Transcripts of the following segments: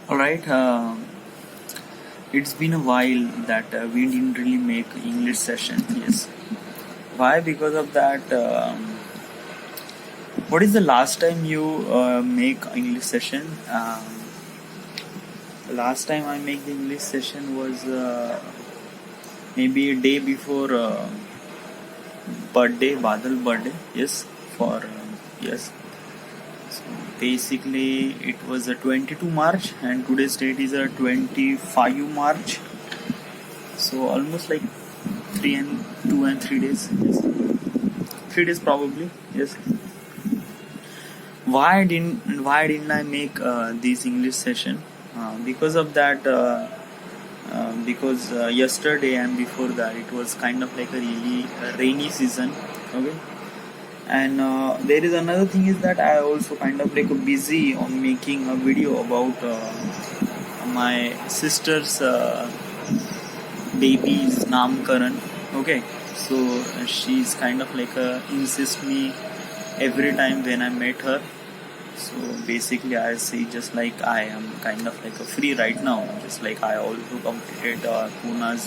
Alright, it's been a while that we didn't really make English session. Yes. Why? Because of that. What is the last time you make English session? The last time I make the English session was maybe a day before birthday, Badal birthday. Yes, for yes. So basically, it was a 22 March, and today's date is a 25 March. So almost like 3 days. Yes, 3 days probably. Yes. Why didn't I make this English session? Because of that. Because yesterday and before that it was kind of like a really rainy season. Okay. And there is another thing is that I also kind of like busy on making a video about my sister's baby's namkaran. Okay, so she's kind of like insist me every time when I met her. So basically I see just like I am kind of like free right now, just like I also completed Pune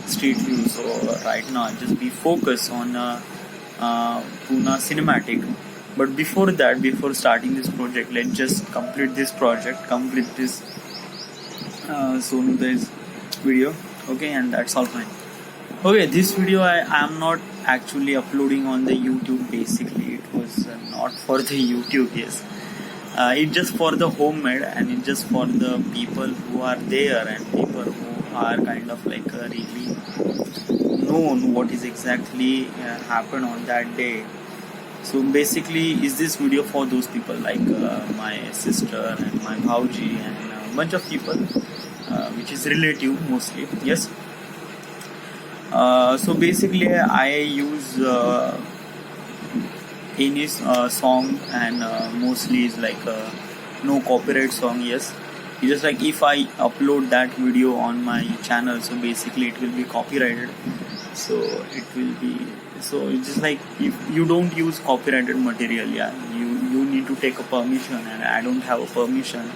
Street View. So right now I just be focused on Pune Cinematic. But before that, before starting this project, let's just complete this Sonudai's video. Okay, and that's all fine. Okay, this video I am not actually uploading on the YouTube. Basically, it was not for the YouTube. Yes, it's just for the homemade, and it's just for the people who are there and people who are kind of like really known what is exactly happened on that day. So basically, is this video for those people like my sister and my bhauji and a bunch of people, which is relative mostly. Yes. So basically, I use any song, and mostly is like no copyright song. Yes, it's just like if I upload that video on my channel, so basically it will be copyrighted. So it will be, so it's just like if you don't use copyrighted material, yeah, you need to take a permission, and I don't have a permission,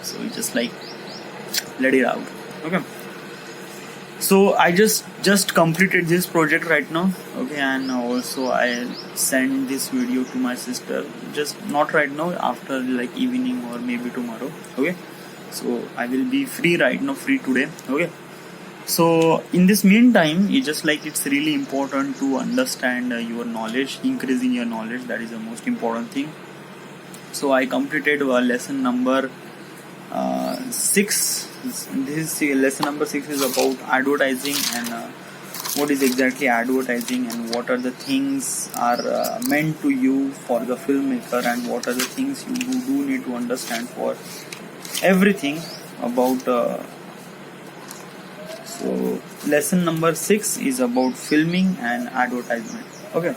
so it's just like let it out. Okay. So I just completed this project right now. Okay, and also I send this video to my sister, just not right now, after like evening or maybe tomorrow. Okay, so I will be free right now, free today. Okay, so in this meantime, it's just like it's really important to understand your knowledge, increasing your knowledge. That is the most important thing. So I completed lesson number 6. This is lesson number 6 is about advertising, and what is exactly advertising, and what are the things are meant to you for the filmmaker, and what are the things you do need to understand for everything about. So lesson number 6 is about filming and advertisement. Okay.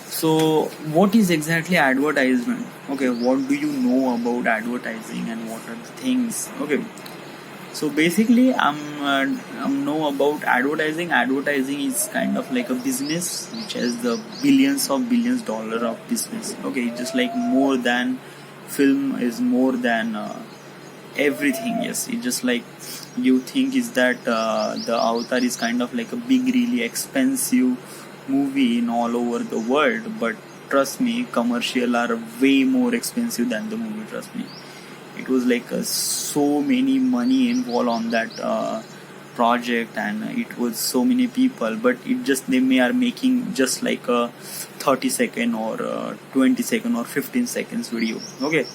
So what is exactly advertisement? Okay, what do you know about advertising, and what are the things? Okay, so basically I'm know about advertising. Advertising is kind of like a business which has the billions dollars of business. Okay, just like more than film is more than everything. Yes, it's just like you think is that the Avatar is kind of like a big, really expensive movie in all over the world, but trust me, commercial are way more expensive than the movie. Trust me, it was like so many money involved on that project, and it was so many people, but it just they are making just like a 30-second or 20-second or 15 seconds video. Okay,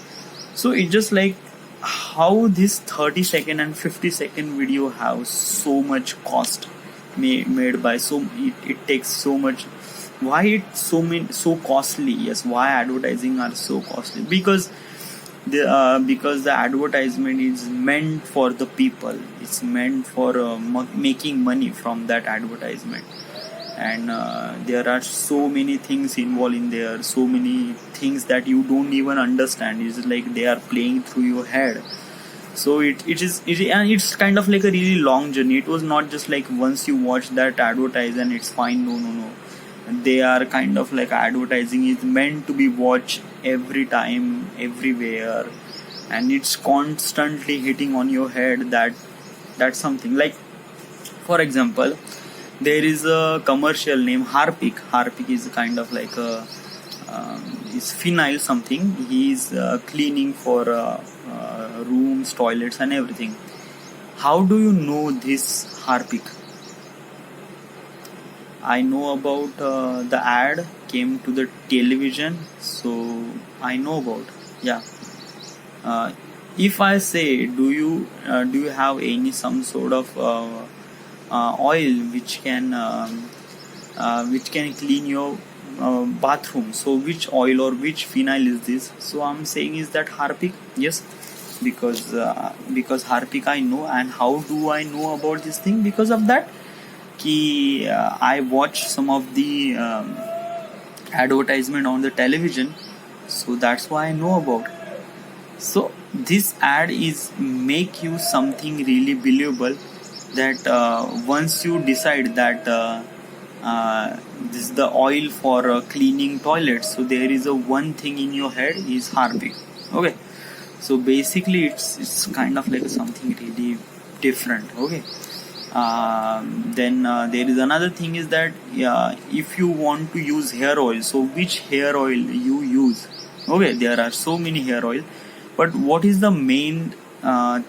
so it's just like how this 30-second and 50-second video have so much cost made by it takes so much. Why it's so costly? Yes, why advertising are so costly? Because the advertisement is meant for the people. It's meant for making money from that advertisement, and there are so many things involved in there, so many things that you don't even understand. It's like they are playing through your head. So and it's kind of like a really long journey. It was not just like once you watch that advertise and it's fine. No. they are kind of like advertising is meant to be watched every time, everywhere, and it's constantly hitting on your head that that's something like, for example, there is a commercial named Harpic. Harpic is kind of like a is phenyl something. He is cleaning for rooms, toilets, and everything. How do you know this Harpic? I know about the ad came to the television, so I know about. Yeah. If I say, do you have any some sort of oil which can clean your bathroom? So which oil or which phenyl is this? So I'm saying is that Harpic. Yes, because Harpic I know. And how do I know about this thing? Because of that, I watch some of the advertisement on the television, so that's why I know about. So this ad is make you something really believable, that once you decide that this is the oil for cleaning toilets, so there is a one thing in your head is Harpic. Okay, so basically it's kind of like something really different. Okay. Then there is another thing is that if you want to use hair oil, so which hair oil you use? Okay, there are so many hair oil, but what is the main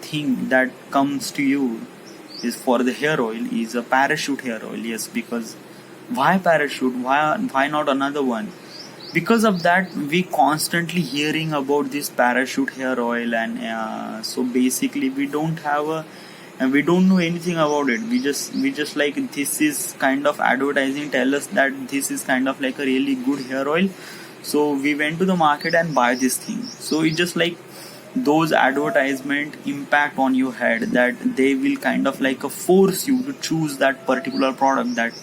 thing that comes to you is for the hair oil is a parachute hair oil. Yes, because why parachute? Why not another one? Because of that, we constantly hearing about this parachute hair oil, and so basically we don't have a, and we don't know anything about it. We just like, this is kind of advertising tell us that this is kind of like a really good hair oil, so we went to the market and buy this thing. So it's just like those advertisement impact on your head, that they will kind of like force you to choose that particular product that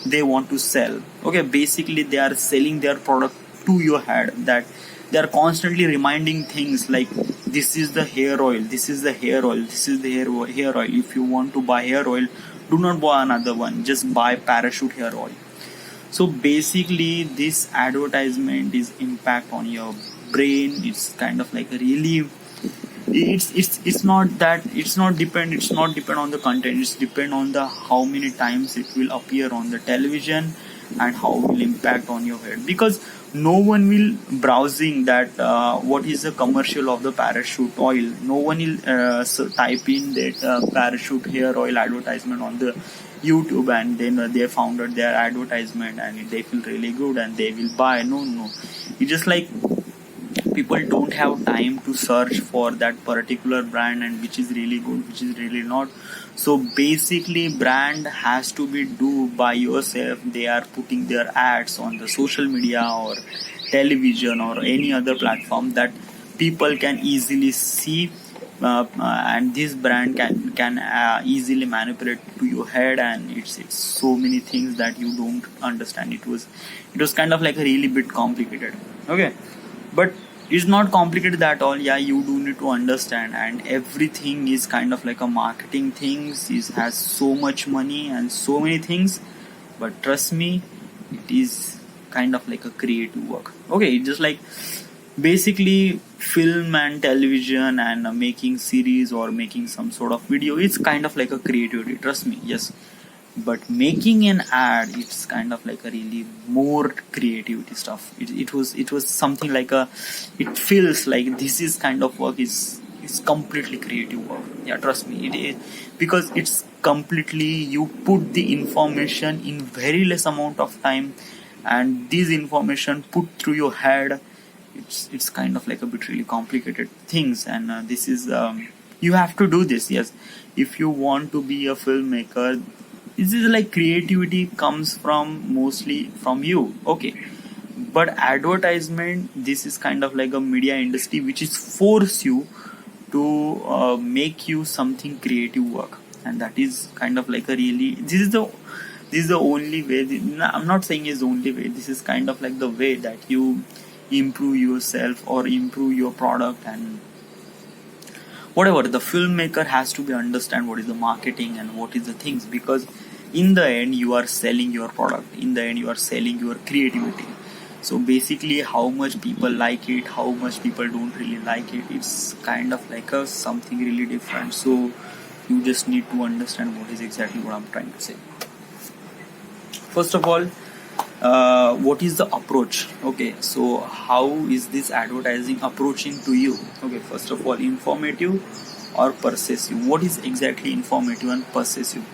they want to sell. Okay, basically they are selling their product to your head, that they are constantly reminding things like, this is the hair oil, this is the hair oil, this is the hair oil. If you want to buy hair oil, do not buy another one, just buy parachute hair oil. So basically this advertisement is impact on your brain. It's kind of like a really, it's not depend on the content. It's depend on the how many times it will appear on the television and how it will impact on your head. Because no one will browsing that what is the commercial of the parachute oil. No one will type in that parachute hair oil advertisement on the YouTube, and then they found out their advertisement and they feel really good and they will buy. No, it's just like people don't have time to search for that particular brand and which is really good, which is really not. So basically brand has to be do by yourself. They are putting their ads on the social media or television or any other platform that people can easily see, and this brand can easily manipulate to your head, and it's so many things that you don't understand. It was kind of like a really bit complicated. Okay, but it's not complicated at all. Yeah, you do need to understand, and everything is kind of like a marketing things. It has so much money and so many things, but trust me, it is kind of like a creative work. Okay, it's just like basically film and television and making series or making some sort of video. It's kind of like a creativity. Trust me, yes. But making an ad, it's kind of like a really more creativity stuff. It was something like a, it feels like this is kind of work is completely creative work. Yeah, trust me, it is, because it's completely, you put the information in very less amount of time, and this information put through your head. It's kind of like a bit really complicated things, and this is you have to do this. Yes, if you want to be a filmmaker, this is like creativity comes from mostly from you. Okay, but advertisement, this is kind of like a media industry which is force you to make you something creative work, and that is kind of like a really, this is the only way. I'm not saying is the only way. This is kind of like the way that you improve yourself or improve your product, and whatever. The filmmaker has to be understand what is the marketing and what is the things, because in the end you are selling your product, in the end you are selling your creativity. So basically how much people like it, how much people don't really like it, it's kind of like a something really different. So you just need to understand what is exactly what I'm trying to say. First of all, what is the approach? Okay, so how is this advertising approaching to you? Okay, first of all, informative or persuasive. What is exactly informative and persuasive?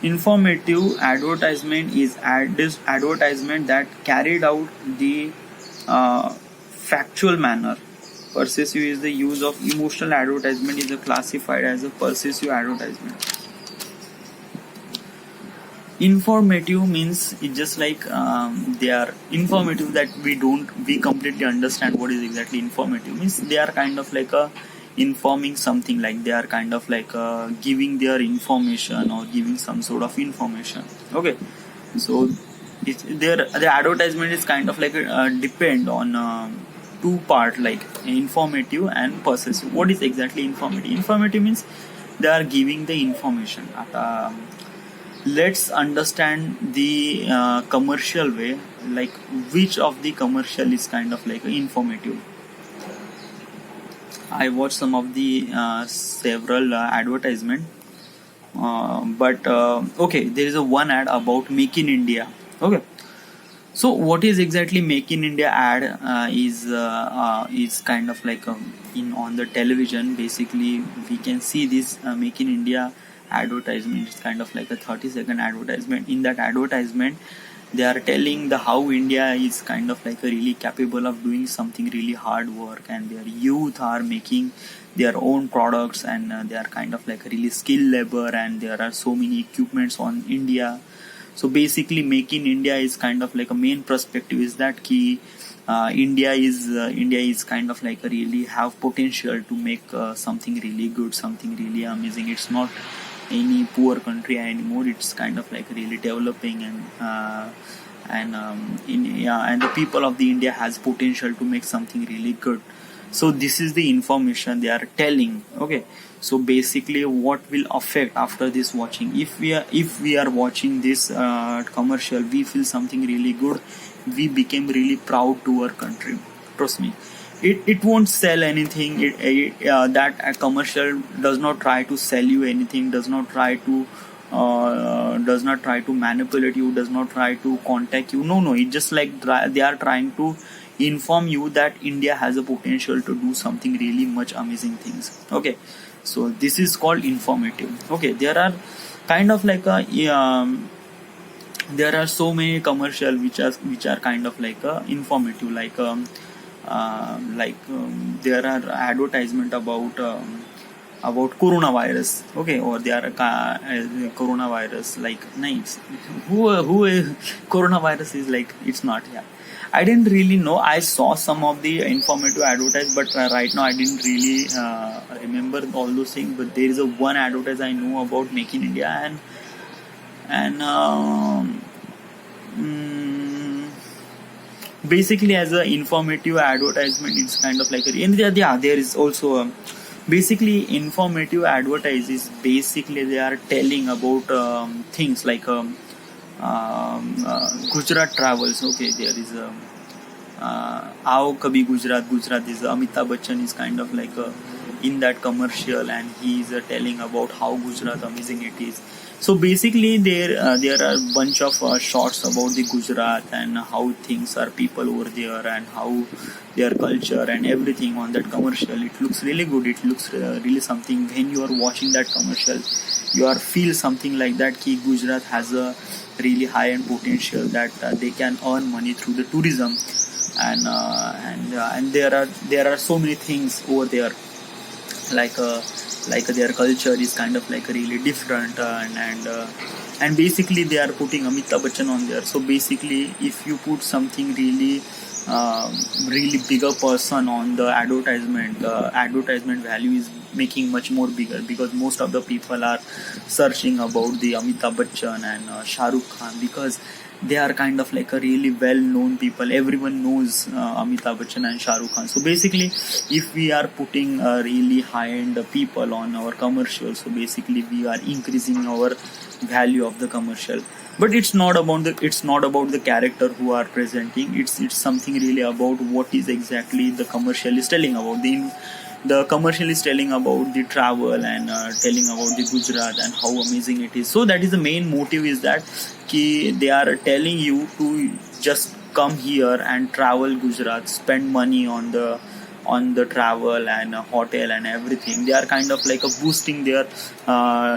Informative advertisement is this advertisement that carried out the factual manner. Persuasive is the use of emotional advertisement is classified as a persuasive advertisement. Informative means it's just like they are informative that we completely understand what is exactly informative means. They are kind of like a informing something, like they are kind of like giving their information or giving some sort of information. Okay, so the advertisement is kind of like depend on two part, like informative and persuasive. What is exactly informative? Informative means they are giving the information. Let's understand the commercial way, like which of the commercial is kind of like informative. I watched some of the several advertisement, but okay, there is a one ad about Make in India. Okay, so what is exactly Make in India ad is kind of like in on the television. Basically, we can see this Make in India advertisement. It's kind of like a 30-second advertisement. In that advertisement, they are telling the how India is kind of like a really capable of doing something really hard work, and their youth are making their own products, and they are kind of like a really skilled labor, and there are so many equipments on India. So basically, Make in India is kind of like a main perspective is that key. India is kind of like a really have potential to make something really good, something really amazing. It's not any poor country anymore. It's kind of like really developing, and the people of the India has potential to make something really good. So this is the information they are telling. Okay, so basically what will affect after this watching, if we are watching this commercial, we feel something really good, we became really proud to our country. Trust me, it won't sell anything. That a commercial does not try to sell you anything, does not try to manipulate you, does not try to contact you. No, it's just like they are trying to inform you that India has a potential to do something really much amazing things. Okay, so this is called informative. Okay, there are kind of like there are so many commercial which are kind of like informative, like there are advertisement about coronavirus. Okay, or they are coronavirus like nice who coronavirus is like, it's not. Yeah, I didn't really know. I saw some of the informative advertise, but right now I didn't really remember all those things. But there is a one advertise I know about Make in India, and basically as a informative advertisement, it's kind of like there is also basically informative advertise is basically they are telling about things like Gujarat travels. Okay, there is Aao Kabhi Gujarat is Amitabh Bachchan is kind of like in that commercial, and he is telling about how Gujarat amazing it is. So basically there are bunch of shots about the Gujarat and how things are people over there and how their culture and everything on that commercial. It looks really good. It looks really something. When you are watching that commercial, you are feel something like that ki Gujarat has a really high end potential that they can earn money through the tourism, and there are so many things over there, like their culture is kind of like really different, and basically they are putting Amitabh Bachchan on there. So basically if you put something really bigger person on the advertisement, advertisement value is making much more bigger, because most of the people are searching about the Amitabh Bachchan and Shah Rukh Khan, because they are kind of like a really well known people. Everyone knows Amitabh Bachchan and Shah Rukh Khan. So basically, if we are putting really high end people on our commercial, so basically we are increasing our value of the commercial. But it's not about the character who are presenting. It's something really about what is exactly the commercial is telling about. The commercial is telling about the travel and telling about the Gujarat and how amazing it is. So that is the main motive, is that they are telling you to just come here and travel Gujarat, spend money on the travel and hotel and everything. They are kind of like a boosting their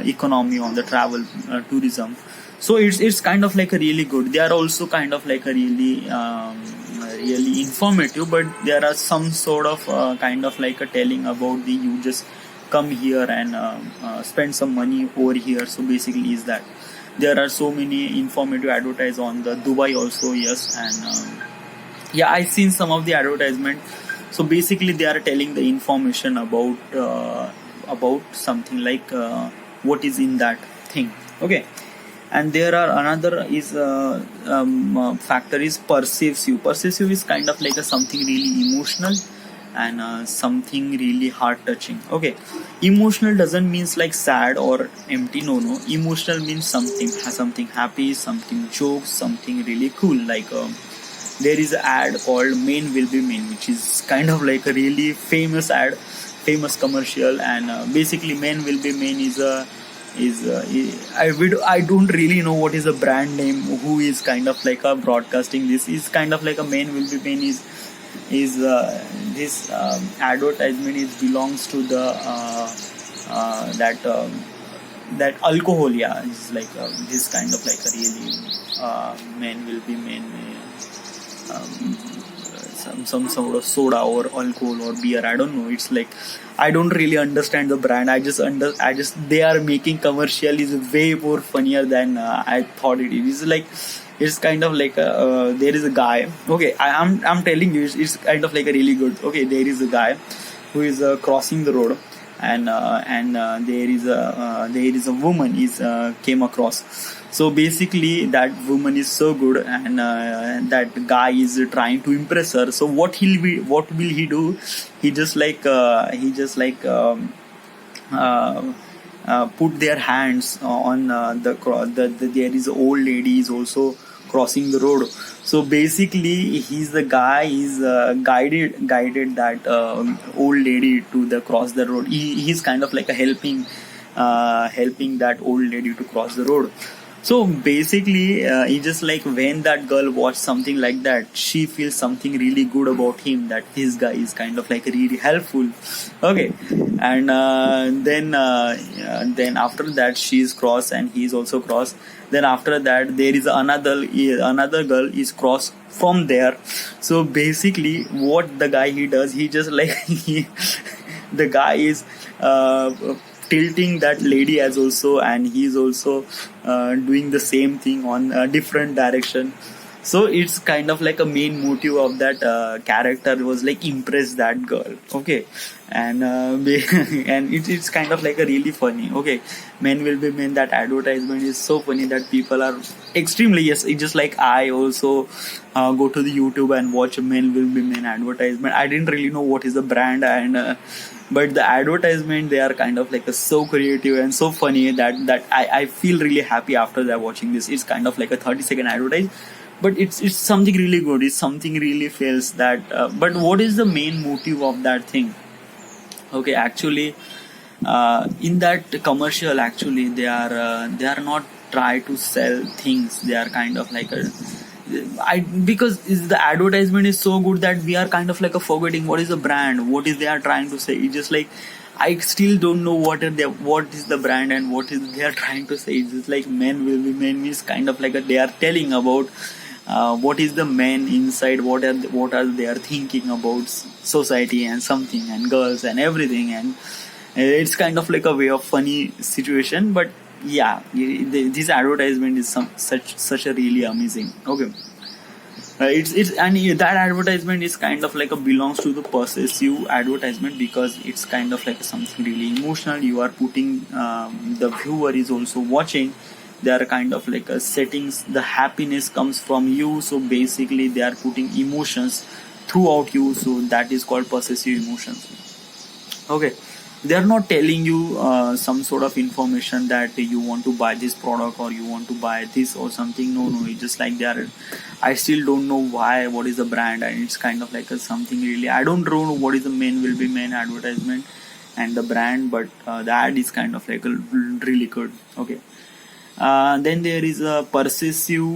economy on the travel tourism. So it's kind of like a really good. They are also kind of like a really really informative, but there are some sort of kind of like a telling about the you just come here and spend some money over here. So basically is that there are so many informative advertise on the Dubai also. Yes, and yeah, I've seen some of the advertisement. So basically they are telling the information about something like what is in that thing. Okay. And there are another is factor is persuasive. Persuasive is kind of like a something really emotional and something really heart touching. Okay, emotional doesn't means like sad or empty. No, emotional means something happy, something jokes, something really cool. Like there is an ad called "Men Will Be Men," which is kind of like a really famous commercial, and basically "Men Will Be Men" I don't really know what is the brand name, who is kind of like a broadcasting this. Is kind of like a "Men Will Be Men" is this advertisement is belongs to the that alcohol. Yeah, it's like this kind of like a really "Men Will Be Men," some sort of soda or alcohol or beer. I don't know. It's like I don't really understand the brand. I just they are making commercial is way more funnier than I thought it is. Like it's kind of like there is a guy. Okay, I'm telling you, it's kind of like a really good. Okay, there is a guy who is crossing the road, and there is a woman is came across. So basically that woman is so good, and that guy is trying to impress her. So what will he do? He just put their hands on there is an old lady is also crossing the road. So basically the guy is guided that old lady to the cross the road. He's kind of like a helping that old lady to cross the road. So basically, he just like when that girl watched something like that, she feels something really good about him, that this guy is kind of like really helpful. Okay, and then after that she is cross and he is also cross. Then after that there is another girl is cross from there. So basically, what the guy he does, he just like the guy is tilting that lady as also, and he's also doing the same thing on a different direction. So it's kind of like a main motive of that character was like impress that girl. Okay, and and it's kind of like a really funny. Okay, "Men Will Be Men," that advertisement is so funny that people are extremely, yes, it's just like I also go to the YouTube and watch "Men Will Be Men" advertisement. I didn't really know what is the brand, and but the advertisement, they are kind of like so creative and so funny that I feel really happy after that watching this. It's kind of like a 30-second advertise, but it's something really good. It's something really feels that. But what is the main motive of that thing? Okay, actually, in that commercial, actually they are not try to sell things. They are kind of like because the advertisement is so good that we are kind of like forgetting what is the brand, what is they are trying to say. It's just like I still don't know what is the brand and what is they are trying to say. It's just like "Men Will Be Men" is kind of like they are telling about what is the men inside, what are they are thinking about society and something and girls and everything, and it's kind of like a way of funny situation. But yeah, this advertisement is such a really amazing. Okay, It's and that advertisement is kind of like a belongs to the possessive advertisement, because it's kind of like something really emotional. You are putting, the viewer is also watching. They are kind of like a settings. The happiness comes from you, so basically they are putting emotions throughout you. So that is called possessive emotions. Okay, they are not telling you some sort of information that you want to buy this product or you want to buy this or something. No, it's just like they are. I still don't know what is the brand, and it's kind of like a something really. I don't know what is the main advertisement and the brand, but the ad is kind of like a really good. Okay, then there is a persuasive.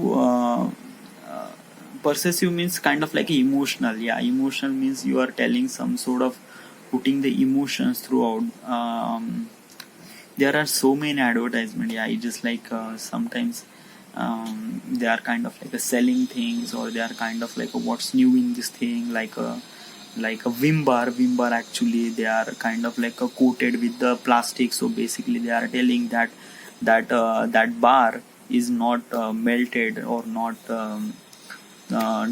Persuasive means kind of like emotional. Yeah, emotional means you are telling some sort of putting the emotions throughout. There are so many advertisement. Yeah, it's just like sometimes they are kind of like selling things, or they are kind of like what's new in this thing, like a Vim bar actually they are kind of like coated with the plastic. So basically they are telling that bar is not melted or not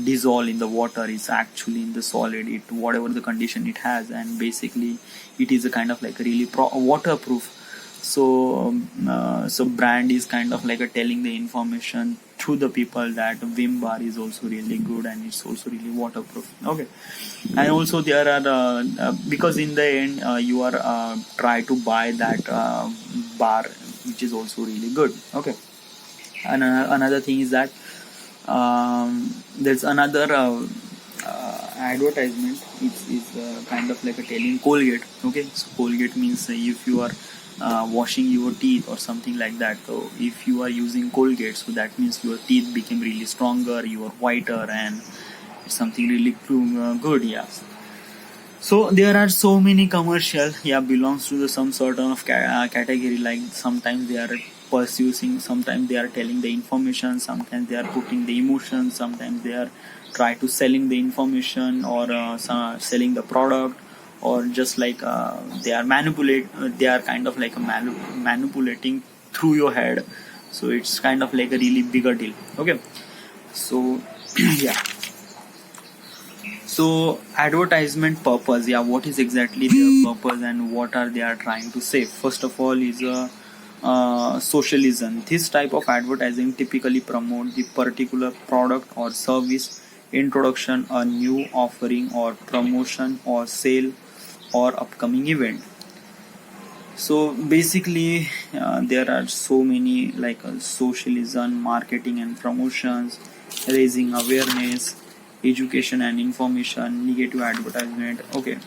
dissolve in the water. Is actually in the solid, it whatever the condition it has, and basically it is a kind of like really waterproof. So so brand is kind of like telling the information to the people that Vim bar is also really good and it's also really waterproof. Okay, and also there are because in the end you are try to buy that bar, which is also really good. Okay, and another thing is that there's another advertisement. It's kind of like a telling Colgate. Okay, so Colgate means if you are washing your teeth or something like that. So if you are using Colgate, so that means your teeth became really stronger, you are whiter, and it's something really good. Yeah. So there are so many commercial. Yeah, belongs to the some sort of category. Like sometimes they are pursuing, sometimes they are telling the information, sometimes they are putting the emotion, sometimes they are try to selling the information, or selling the product, or just like they are they are kind of like manipulating through your head. So it's kind of like a really bigger deal. Okay, so yeah. So advertisement purpose, yeah, what is exactly their purpose and what are they are trying to say? First of all is a socialism. This type of advertising typically promote the particular product or service introduction, a new offering or promotion or sale or upcoming event. So basically there are so many like socialism, marketing and promotions, raising awareness, education and information, negative advertisement. Okay,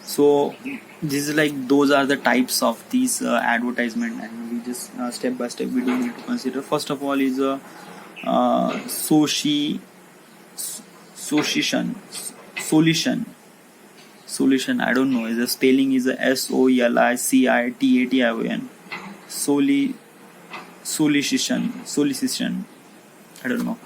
so this is like those are the types of these advertisement, and we just step by step we do need to consider. First of all is a sociation solution. I don't know, is the spelling is a SOLICITATION. Solicitation. I don't know.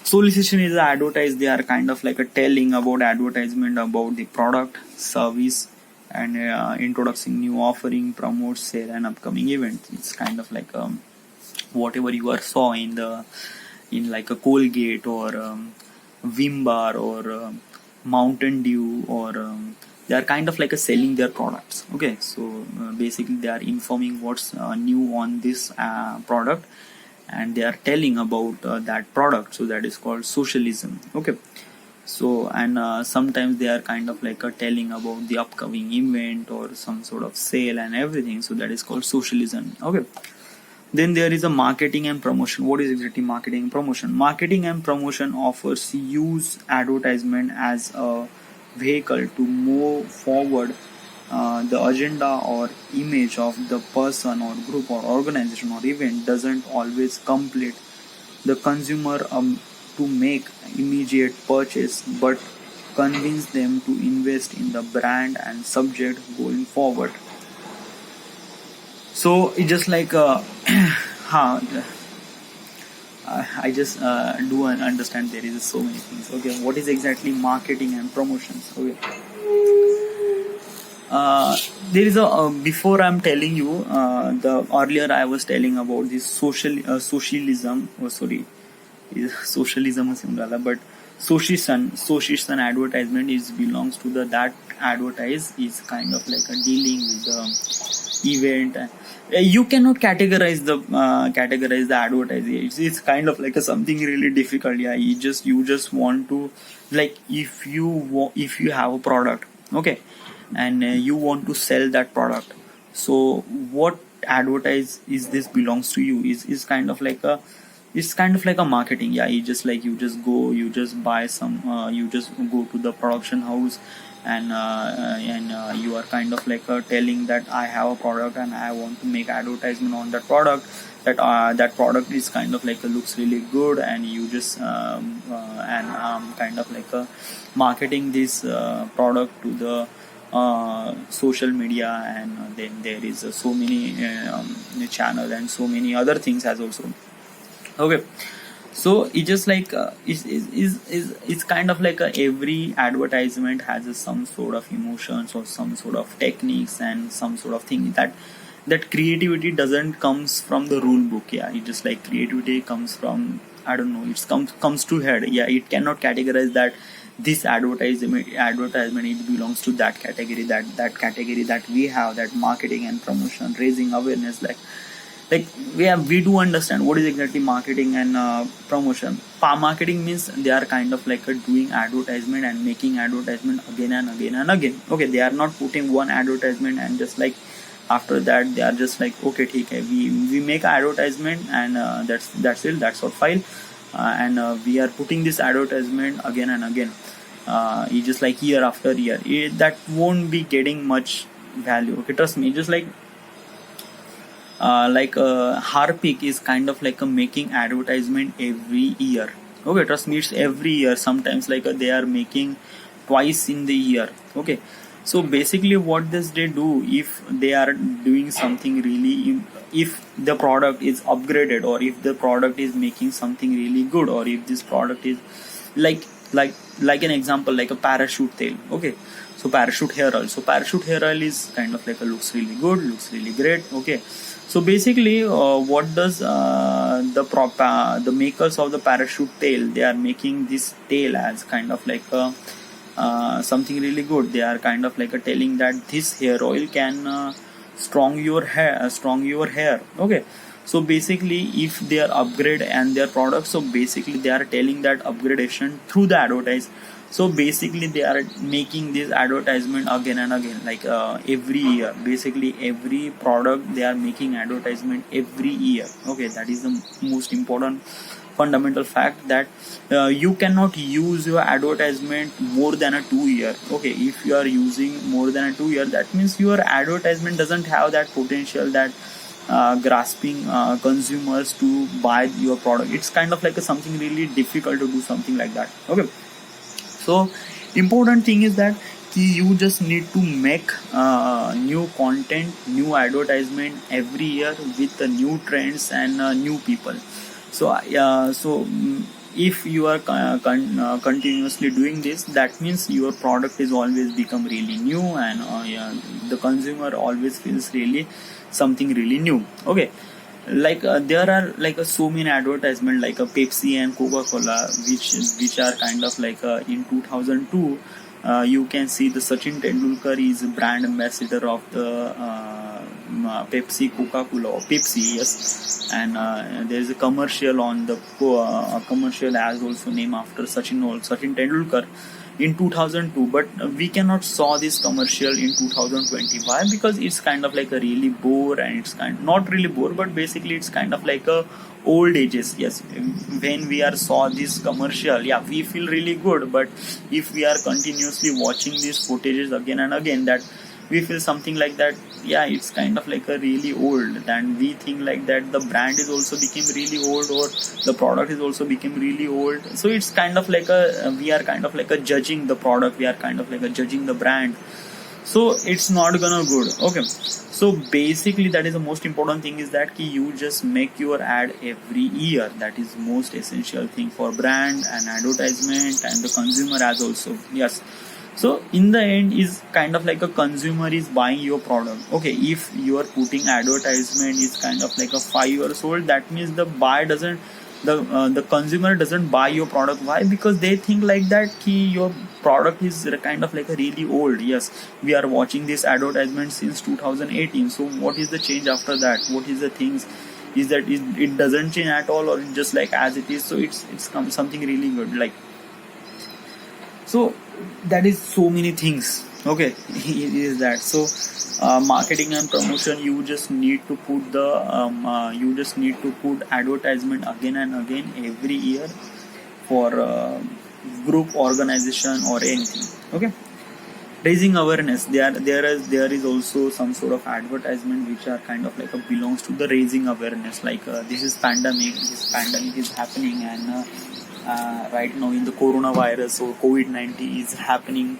Solicitation is advertise. They are kind of like a telling about advertisement about the product, service, and introducing new offering, promote, sale, and upcoming event. It's kind of like whatever you are saw in like a Colgate or Vim bar or Mountain Dew or they are kind of like a selling their products. Okay, so basically they are informing what's new on this product, and they are telling about that product. So that is called socialism. Okay, so and sometimes they are kind of like telling about the upcoming event or some sort of sale and everything. So that is called socialism. Okay, then there is a marketing and promotion. What is exactly marketing and promotion? Marketing and promotion offers use advertisement as a vehicle to move forward the agenda or image of the person or group or organization or event. Doesn't always complete the consumer to make immediate purchase, but convince them to invest in the brand and subject going forward. So it's just like huh, I just do understand there is so many things. Okay, what is exactly marketing and promotions? Okay, there is a before I'm telling you the earlier I was telling about this socialism. Oh, sorry, socialism असे झाला, but socialism advertisement is belongs to the that advertise is kind of like a dealing with the event. You cannot categorize the advertising. It's kind of like a something really difficult. Yeah, you just want to, like, if you have a product, okay, and you want to sell that product, so what advertise is this belongs to you is kind of like a, it's kind of like a marketing. Yeah, you just buy some, you just go to the production house, and you are kind of like telling that I have a product and I want to make advertisement on that product, that product is kind of like looks really good, and you just kind of like marketing this product to the social media, and then there is so many channel and so many other things as also. Okay, so it's just like it's kind of like every advertisement has some sort of emotions or some sort of techniques and some sort of thing that creativity doesn't comes from the rule book. Yeah, it just like creativity comes from, I don't know, it comes to head. Yeah, it cannot categorize that this advertisement it belongs to that category, that category that we have, that marketing and promotion, raising awareness, like we do understand what is exactly marketing and promotion. Marketing means they are kind of like doing advertisement and making advertisement again and again and again. Okay, they are not putting one advertisement and just like after that they are just like, okay, we make advertisement and that's it, that's our file, and we are putting this advertisement again and again. It's just like year after year. That won't be getting much value. Okay, trust me. Just like Harpic is kind of like making advertisement every year. Okay, trust me, it's every year. Sometimes like they are making twice in the year. Okay, so basically what does they do, if they are doing something really, if the product is upgraded, or if the product is making something really good, or if this product is like an example, like a parachute tail. Okay, so parachute hair oil. So parachute hair oil is kind of like looks really good, looks really great. Okay, so basically what does the makers of the parachute tail, they are making this tail as kind of like something really good. They are kind of like telling that this hair oil can strong your hair. Okay, so basically if they are upgrade and their products, so basically they are telling that upgradation through the advertise. So basically they are making this advertisement again and again, like every year. Basically every product they are making advertisement every year. Okay, that is the most important fundamental fact, that you cannot use your advertisement more than a 2 year. Okay, if you are using more than a 2 year, that means your advertisement doesn't have that potential, that grasping consumers to buy your product. It's kind of like something really difficult to do something like that. Okay, so important thing is that you just need to make new content, new advertisement every year with the new trends and new people. So if you are continuously doing this, that means your product is always become really new, and the consumer always feels really something really new. Okay, like there are like so many advertisement, like a Pepsi and Coca-Cola, which are kind of like in 2002 you can see the Sachin Tendulkar is brand ambassador of the Pepsi, Coca-Cola, or Pepsi, yes, and there is a commercial on the commercial as also named after Sachin Tendulkar in 2002, but we cannot saw this commercial in 2025 because it's kind of like a really bore, and it's not really bore, but basically it's kind of like a old ages. Yes, when we are saw this commercial, yeah, we feel really good, but if we are continuously watching these footages again and again, that we feel something like that, yeah, it's kind of like a really old, and we think like that the brand is also became really old, or the product is also became really old. So it's kind of like we are kind of like judging the product, we are kind of like judging the brand, so it's not gonna good. Okay, so basically that is the most important thing, is that you just make your ad every year. That is most essential thing for brand and advertisement and the consumer as also. Yes, so in the end is kind of like a consumer is buying your product. Okay, if you are putting advertisement is kind of like a 5 years old, that means the buyer doesn't the consumer doesn't buy your product. Why? Because they think like that your product is kind of like a really old. Yes, we are watching this advertisement since 2018, so what is the change after that? What is the things is that it doesn't change at all, or it's just like as it is? So it's something really good, like, so that is so many things. Okay, it is that. So marketing and promotion, you just need to put advertisement again and again every year for group, organization, or anything. Okay, raising awareness, there is also some sort of advertisement which are kind of like belongs to the raising awareness, like this pandemic is happening, and right now in the coronavirus or COVID-19 is happening,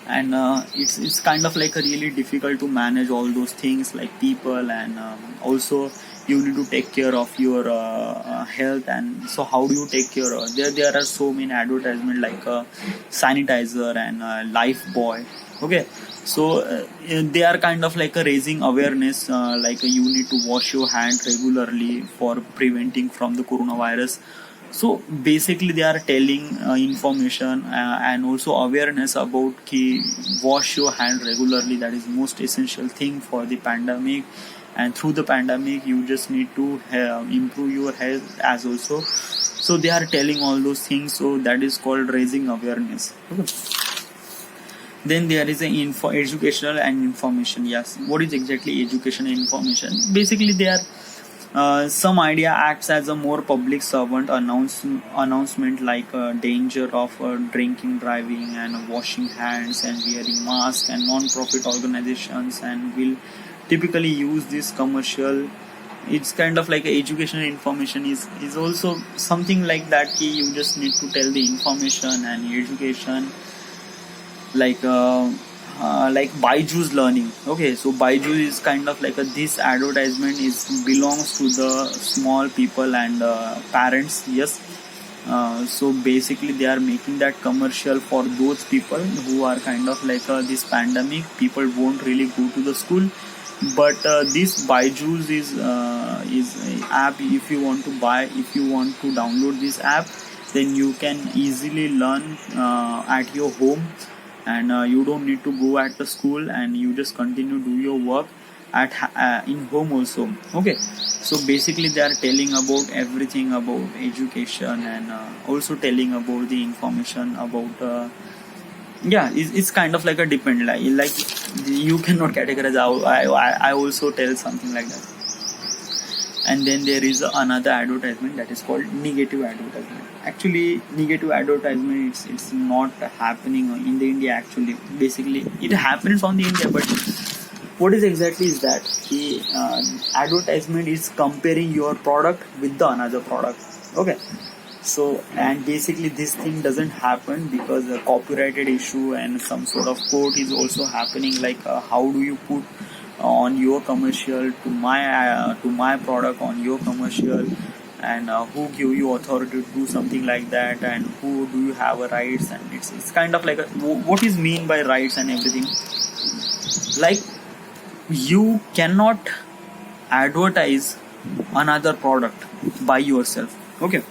and it's kind of like a really difficult to manage all those things like people, and also you need to take care of your health. And so how do you take care of there are so many advertisement like sanitizer and life boy. Okay, so they are kind of like a raising awareness, like you need to wash your hand regularly for preventing from the coronavirus. So basically they are telling information and also awareness about wash your hand regularly. That is most essential thing for the pandemic, and through the pandemic you just need to improve your health as also. So they are telling all those things, so that is called raising awareness. Okay. Then there is an educational and information. Yes, what is exactly education and information? Basically they are some idea acts as a more public servant announcement, like danger of drinking, driving, and washing hands and wearing masks, and non-profit organizations and will typically use this commercial. It's kind of like educational information is also something like that. You just need to tell the information and education, like Byju's learning. Okay, so Byju is kind of like this advertisement is belongs to the small people and parents. Yes, so basically they are making that commercial for those people who are kind of like this pandemic people won't really go to the school, but this Byju's is a app. If you want to download this app, then you can easily learn at your home, and you don't need to go at the school, and you just continue do your work at in home also. Okay, so basically they are telling about everything about education, and also telling about the information about it's kind of like a depend, like you cannot categorize. I also tell something like that. And then there is another advertisement that is called negative advertisement. Actually negative advertisement, it's not happening in the India. Actually basically it happens on the India, but what is exactly is that the advertisement is comparing your product with the another product. Okay, so and basically this thing doesn't happen because the copyrighted issue and some sort of court is also happening, like how do you put on your commercial to my product on your commercial, and who give you authority to do something like that, and who do you have a rights, and it's kind of like what is mean by rights and everything. Like you cannot advertise another product by yourself. Okay,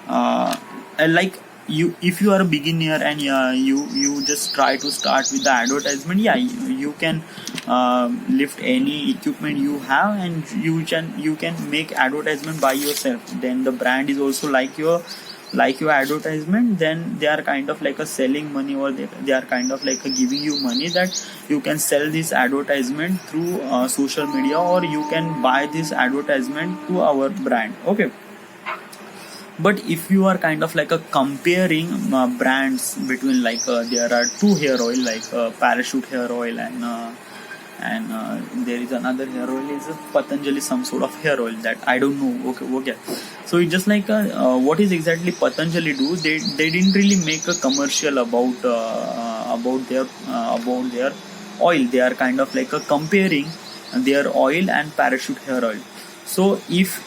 and like if you are a beginner and you just try to start with the advertisement, you can lift any equipment you have, and you can make advertisement by yourself. Then the brand is also like your advertisement. Then they are kind of like a selling money, or they are kind of like giving you money that you can sell this advertisement through social media, or you can buy this advertisement to our brand. Okay, but if you are kind of like comparing brands between, like there are two hair oil, like Parachute hair oil, and there is another hair oil is Patanjali, some sort of hair oil that I don't know. Okay, so it's just like what is exactly Patanjali do? They didn't really make a commercial about their oil. They are kind of like comparing their oil and Parachute hair oil. So if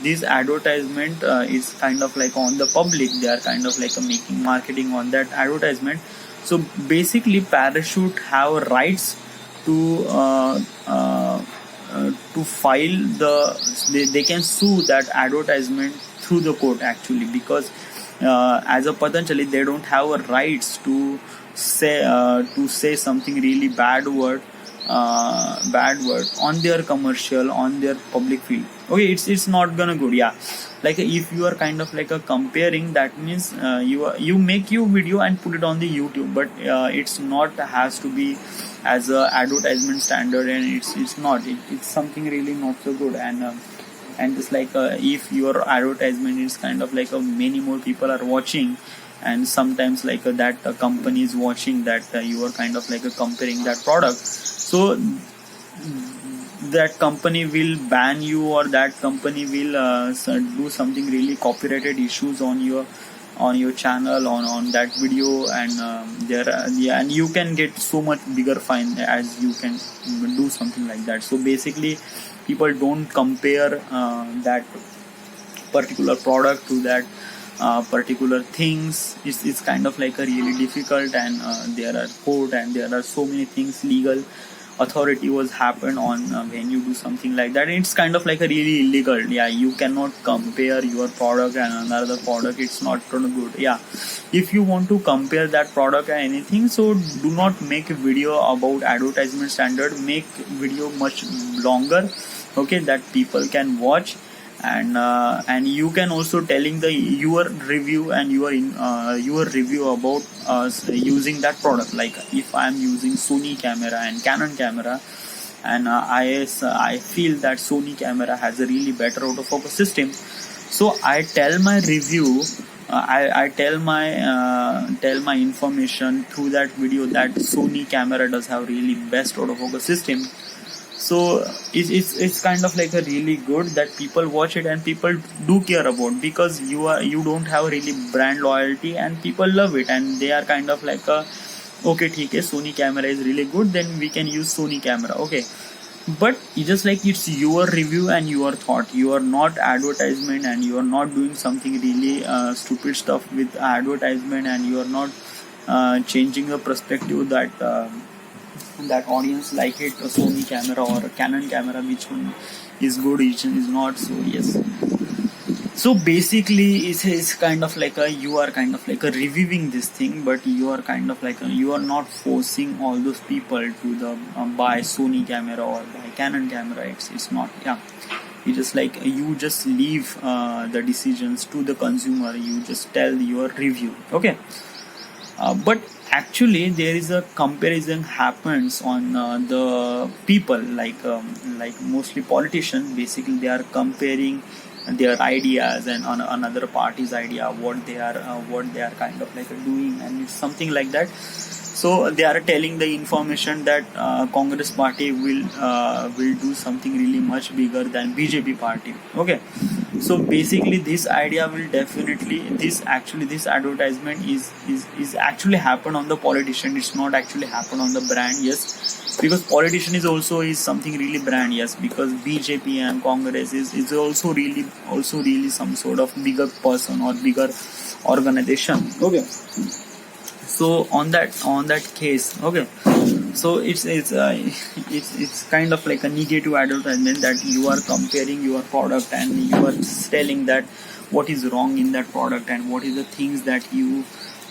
this advertisement is kind of like on the public, they are kind of like making marketing on that advertisement. So basically Parachute have rights to to file they can sue that advertisement through the court actually, because as a Patanjali they don't have a rights to say something really bad word on their commercial, on their public field. Okay, it's not gonna good. Yeah, like if you are kind of like a comparing, that means you make your video and put it on the YouTube, but it's not has to be as a advertisement standard, and it's not it's something really not so good. And it's like if your advertisement is kind of like many more people are watching, and sometimes like that company is watching that you are kind of like comparing that product, so that company will ban you, or that company will do something really copyrighted issues on your channel, on that video, and and you can get so much bigger fine as you can do something like that. So basically people don't compare that particular product to that particular things. It's kind of like a really difficult, and there are court and there are so many things, legal authority was happen on when you do something like that. It's kind of like a really illegal. Yeah, you cannot compare your product and another product. It's not good. Yeah, if you want to compare that product or anything, so do not make a video about advertisement standard. Make video much longer, okay, that people can watch. And you can also telling your review and your review about using that product. Like if I am using Sony camera and Canon camera, and I feel that Sony camera has a really better autofocus system, so I tell my review, I tell my information through that video that Sony camera does have really best autofocus system. So it's kind of like a really good that people watch it and people do care about, because you don't have really brand loyalty and people love it, and they are kind of like okay, okay, Sony camera is really good, then we can use Sony camera. Okay, but it's just like it's your review and your thought. You are not advertisement, and you are not doing something really stupid stuff with advertisement, and you are not changing the perspective that audience like it, a Sony camera or a Canon camera, which one is good, which one is not. So yes, so basically it's kind of like you are kind of like reviewing this thing, but you are kind of like you are not forcing all those people to the buy Sony camera or buy Canon camera. It's not. Yeah, it's just like you just leave the decisions to the consumer. You just tell your review. Okay, but actually there is a comparison happens on the people, like mostly politicians. Basically they are comparing their ideas and on another party's idea, what they are kind of like doing, and it's something like that. So they are telling the information that Congress party will do something really much bigger than BJP party. Okay, so basically this idea will definitely this advertisement is actually happen on the politician. It's not actually happen on the brand. Yes, because politician is something really brand. Yes, because BJP and Congress is also really some sort of bigger person or bigger organization. Okay, so on that case, okay, so it's kind of like a negative advertisement, that you are comparing your product and you are telling that what is wrong in that product and what is the things that you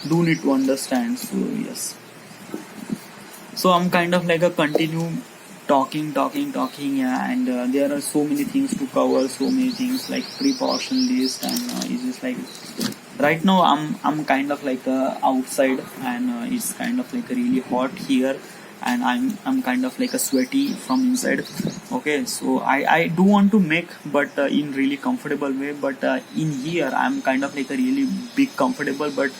do need to understand. So yes, so I'm kind of like a continue talking, yeah, and there are so many things to cover, so many things like precaution list, and it's just like right now I'm kind of like outside, and it's kind of like really hot here, and I'm kind of like a sweaty from inside. Okay, so I do want to make, but in really comfortable way, but in here I'm kind of like a really big comfortable, but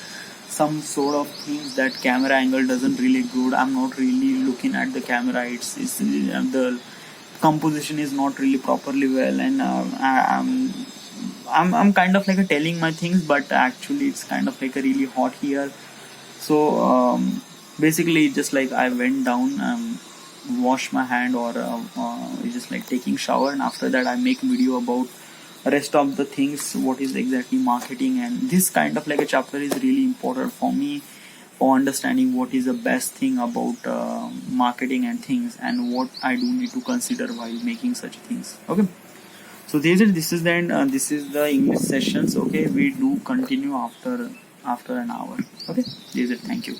some sort of things that camera angle doesn't really good. I'm not really looking at the camera. It's the composition is not really properly well, and I'm kind of like telling my things, but actually it's kind of like a really hot here. So basically just like I went down, wash my hand, or just like taking shower, and after that I make video about rest of the things, what is exactly marketing. And this kind of like a chapter is really important for me, or understanding what is the best thing about marketing and things, and what I do need to consider while making such things. Okay, so this is the end. This is the English sessions. Okay, we do continue after an hour. Okay, this is it. Thank you.